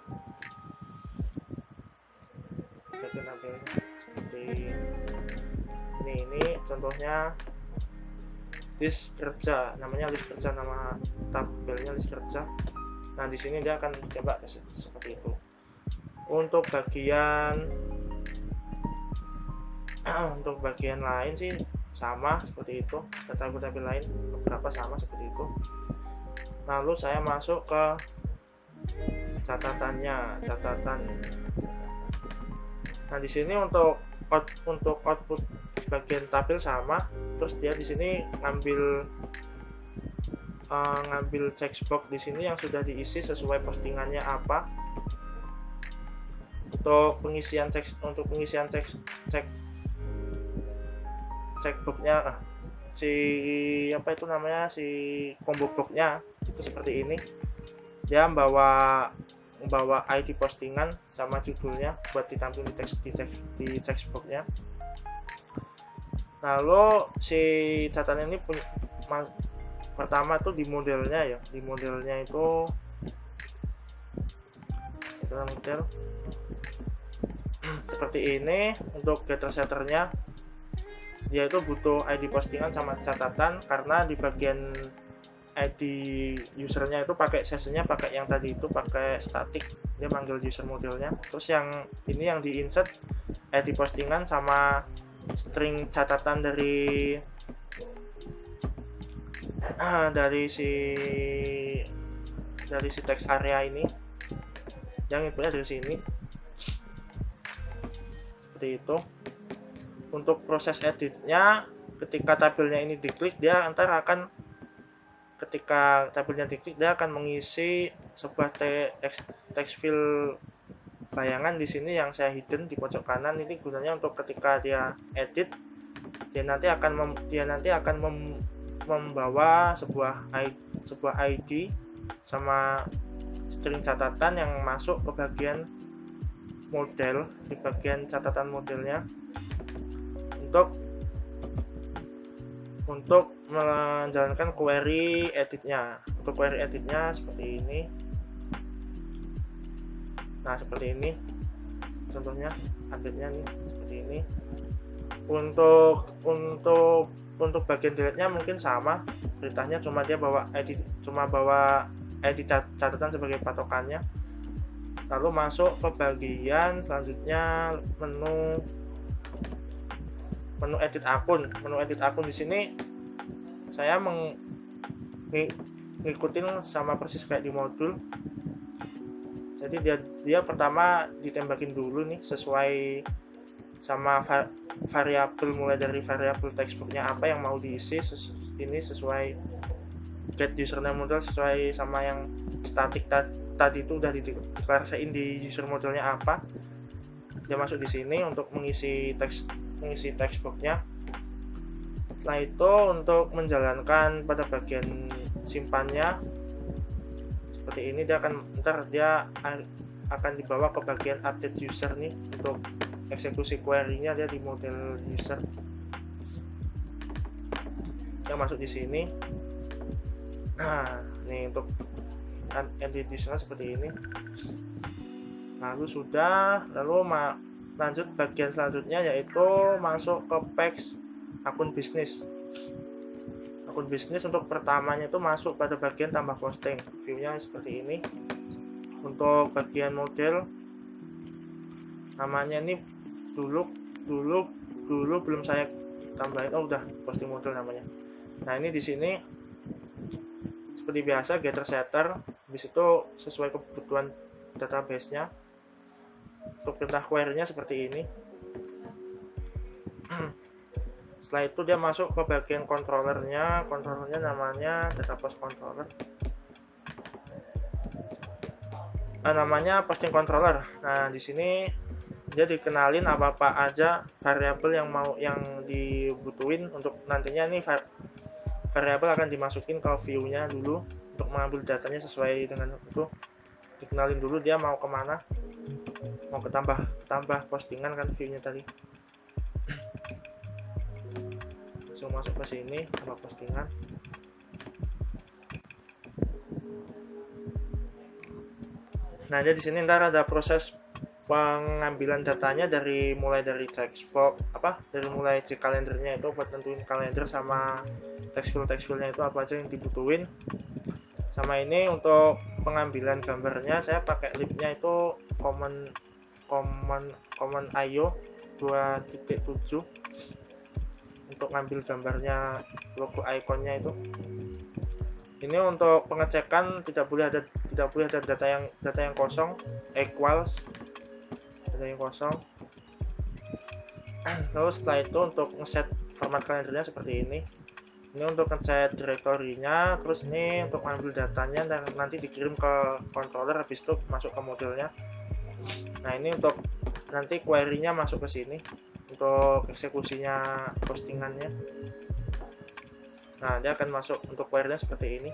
Bagian tabelnya seperti ini contohnya list kerja, namanya list kerja, nama tabelnya list kerja. Nah di sini dia akan ditembak seperti itu. Untuk bagian lain sih sama seperti itu, tabel lain beberapa sama seperti itu. Lalu saya masuk ke catatan. Nah di sini untuk output bagian tabel sama, terus dia di sini ngambil checkbox di sini yang sudah diisi sesuai postingannya apa. Untuk pengisian checkboxnya si combo boxnya itu seperti ini. Dia membawa ID postingan sama judulnya buat ditampil di checkboxnya. Lalu si catatan ini punya pertama tuh di modelnya ya, di modelnya itu catatan model seperti ini. Untuk getter setternya dia itu butuh ID postingan sama catatan, karena di bagian ID usernya itu pakai sessionnya pakai yang tadi itu pakai static, dia manggil user modelnya. Terus yang ini yang di insert ID postingan sama string catatan dari si text area ini, yang inputnya dari sini seperti itu. Untuk proses editnya, ketika tabelnya ini diklik, dia ketika tabelnya diklik dia akan mengisi sebuah text field bayangan di sini yang saya hidden di pojok kanan. Ini gunanya untuk ketika dia edit, dia nanti akan membawa sebuah ID sama string catatan yang masuk ke bagian model, di bagian catatan modelnya untuk menjalankan query editnya. Untuk query editnya seperti ini. Nah seperti ini contohnya, update-nya nih seperti ini. Untuk bagian delete-nya mungkin sama, perintahnya cuma dia bawa ID catatan sebagai patokannya. Lalu masuk ke bagian selanjutnya, menu edit akun. Di sini saya ngikutin sama persis kayak di modul. Jadi dia pertama ditembakin dulu nih sesuai sama variabel, mulai dari variabel textbooknya apa yang mau diisi, ini sesuai get username model sesuai sama yang static tadi itu udah dideklarasiin di user modelnya apa. Dia masuk di sini untuk mengisi textbooknya. Setelah itu untuk menjalankan pada bagian simpannya seperti ini, dia akan dibawa ke bagian update user nih untuk eksekusi query-nya. Dia di model user yang masuk di sini. Nah, ini untuk edit user seperti ini. Lalu lanjut bagian selanjutnya, yaitu masuk ke page akun bisnis. Akun bisnis untuk pertamanya itu masuk pada bagian tambah posting. View-nya seperti ini. Untuk bagian model namanya ini dulu belum saya tambahin. Oh, udah posting model namanya. Nah, ini di sini seperti biasa getter setter, habis itu sesuai kebutuhan database-nya. Untuk perintah query-nya seperti ini. Setelah itu dia masuk ke bagian controllernya namanya database controller. Namanya posting controller. Nah, di sini dia dikenalin apa aja variabel yang dibutuhin untuk nantinya nih. Variabel akan dimasukin ke view-nya dulu untuk mengambil datanya sesuai dengan itu. Dikenalin dulu dia mau kemana, mau tambah postingan kan view-nya tadi. Langsung masuk ke sini tambah postingan. Nah, jadi di sini ntar ada proses pengambilan datanya mulai dari textbook mulai cek kalendernya itu buat tentuin kalender sama text-file-nya itu apa aja yang dibutuhin. Sama ini untuk pengambilan gambarnya saya pakai libnya itu common IO 2.7 untuk ngambil gambarnya, logo ikonnya itu. Ini untuk pengecekan tidak boleh ada data yang kosong, equals data yang kosong. Terus setelah itu untuk ngeset format kalendernya seperti ini. Ini untuk ngeset directory-nya, terus ini untuk ngambil datanya dan nanti dikirim ke controller, habis itu masuk ke modelnya. Nah, ini untuk nanti query-nya masuk ke sini untuk eksekusinya postingannya. Nah, dia akan masuk untuk query-nya seperti ini.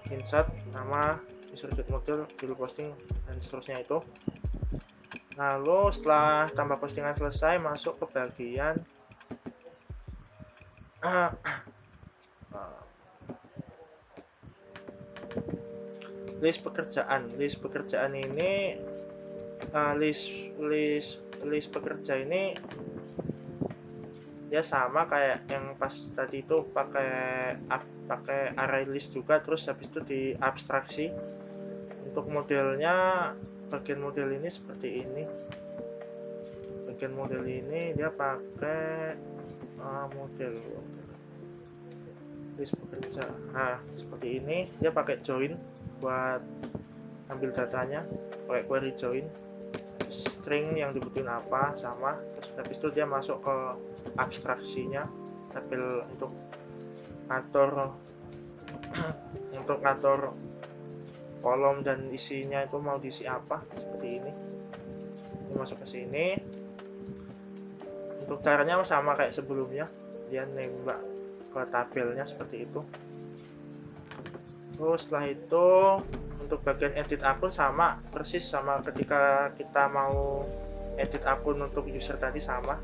Insert nama, user get model, judul posting, dan seterusnya itu. Lalu setelah tambah postingan selesai, masuk ke bagian list pekerjaan. List pekerjaan ini list pekerja ini dia sama kayak yang pas tadi itu, pakai array list juga, terus habis itu diabstraksi. Untuk modelnya, bagian model ini seperti ini. Bagian model ini dia pakai model list pekerja. Nah, seperti ini dia pakai join buat ambil datanya, pakai query join. String yang dibutuhin apa sama, terus habis itu dia masuk ke abstraksinya sambil untuk ngatur kolom dan isinya itu mau diisi apa, seperti ini. Ini masuk ke sini. Untuk caranya sama kayak sebelumnya, dia nembak ke tabelnya seperti itu. Terus setelah itu untuk bagian edit akun sama persis sama ketika kita mau edit akun untuk user tadi sama.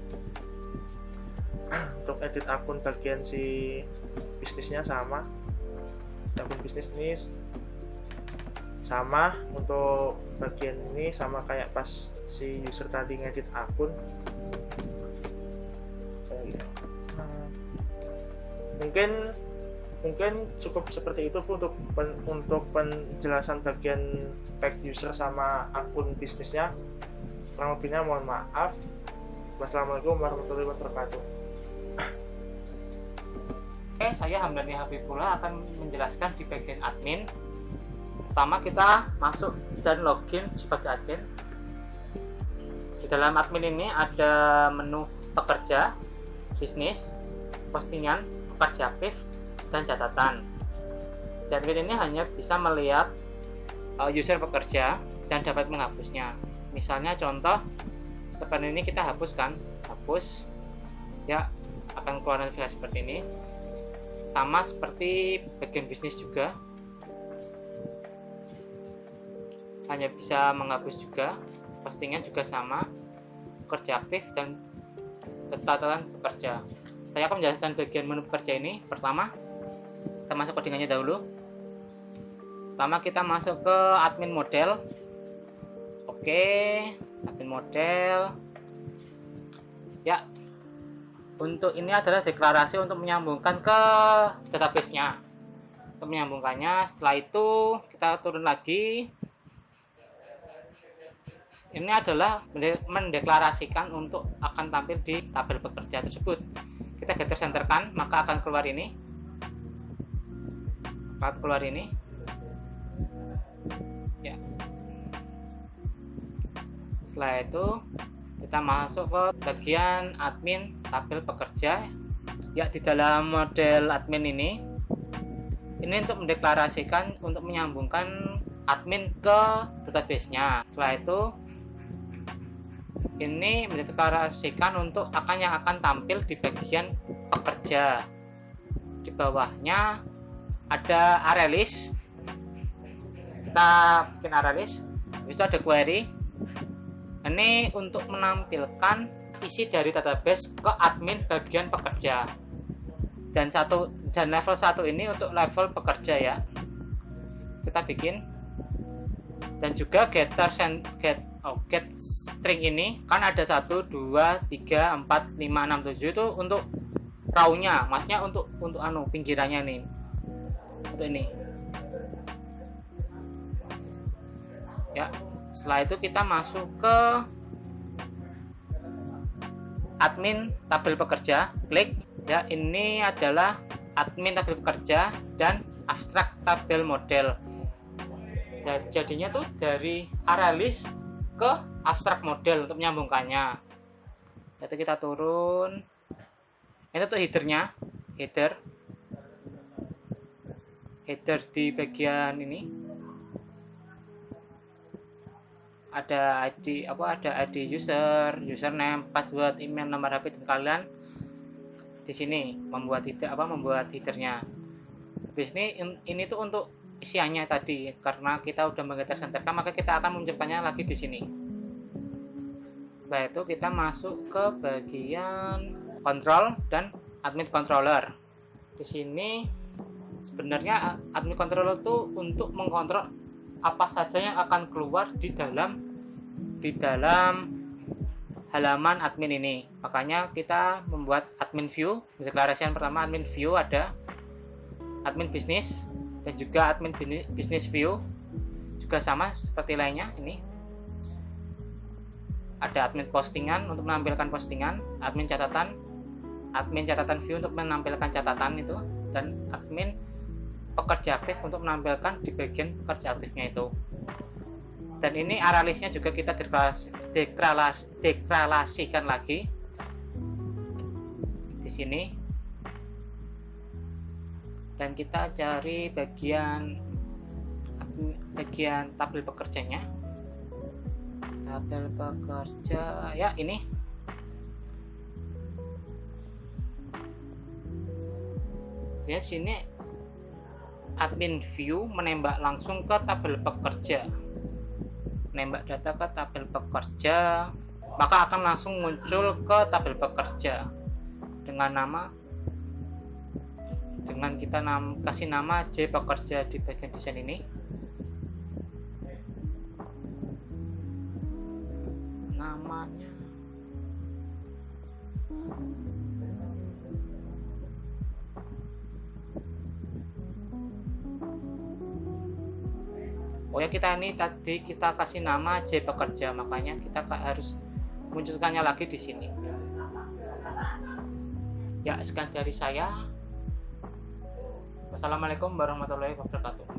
Untuk edit akun bagian si bisnisnya sama, akun bisnis ini sama. Untuk bagian ini sama kayak pas si user tadi ngedit akun. Mungkin cukup seperti itu untuk penjelasan bagian pack user sama akun bisnisnya. Kurang lebihnya mohon maaf. Wassalamualaikum warahmatullahi wabarakatuh. Oke, saya Hamdani Habibullah akan menjelaskan di bagian admin. Pertama kita masuk dan login sebagai admin. Di dalam admin ini ada menu pekerja, bisnis, postingan, pekerja aktif, dan catatan. Di admin ini hanya bisa melihat user pekerja dan dapat menghapusnya. Misalnya contoh seperti ini, kita hapuskan, hapus ya, akan keluar notifikasi seperti ini. Sama seperti bagian bisnis juga, hanya bisa menghapus juga. Postingan juga sama, pekerja aktif dan catatan pekerja. Saya akan menjelaskan bagian menu pekerja ini. Pertama, kita masuk codingannya dahulu. Pertama kita masuk ke admin model. Oke, admin model. Ya, untuk ini adalah deklarasi untuk menyambungkan ke database-nya. Untuk menyambungkannya, setelah itu kita turun lagi. Ini adalah mendeklarasikan untuk akan tampil di tabel pekerja tersebut. Kita getter centerkan, maka akan keluar ini. Akan keluar ini. Ya. Setelah itu kita masuk ke bagian admin tabel pekerja. Ya, di dalam model admin ini untuk mendeklarasikan untuk menyambungkan admin ke database-nya. Setelah itu ini mendeklarasikan untuk yang akan tampil di bagian pekerja. Di bawahnya ada area list. Kita bikin area list. Habis itu ada query. Ini untuk menampilkan isi dari database ke admin bagian pekerja. Dan level 1 ini untuk level pekerja ya. Kita bikin. Dan juga get string ini kan ada 1, 2, 3, 4, 5, 6, 7 itu untuk raw-nya, maksudnya untuk pinggirannya nih. Untuk ini. Ya, setelah itu kita masuk ke admin tabel pekerja, klik. Ya, ini adalah admin tabel pekerja dan abstrak tabel model. Dan jadinya tuh dari area list ke abstrak model untuk menyambungkannya. Itu kita turun. Itu tuh headernya, header di bagian ini. Ada ID user, username, password, email, nomor HP dan kalian di sini membuat headernya. Habis ini tuh untuk isiannya tadi, karena kita udah menggetar centerkan, maka kita akan memunculkannya lagi di sini. Setelah itu kita masuk ke bagian control dan admin controller. Di sini sebenarnya admin controller itu untuk mengkontrol apa saja yang akan keluar di dalam halaman admin ini. Makanya kita membuat admin view. Deklarasian pertama admin view, ada admin bisnis dan juga admin bisnis view, juga sama seperti lainnya. Ini ada admin postingan untuk menampilkan postingan, admin catatan view untuk menampilkan catatan itu, dan admin pekerja aktif untuk menampilkan di bagian pekerja aktifnya itu. Dan ini area listnya juga kita deklarasikan lagi di sini. Dan kita cari bagian tabel pekerjanya. Tabel pekerja ya, ini. Di sini admin view menembak langsung ke tabel pekerja. Menembak data ke tabel pekerja, maka akan langsung muncul ke tabel pekerja dengan kita kasih nama J pekerja di bagian desain ini. Namanya kita ini tadi kita kasih nama J pekerja, makanya kita harus munculkannya lagi di sini. Ya, sekian dari saya. Assalamualaikum warahmatullahi wabarakatuh.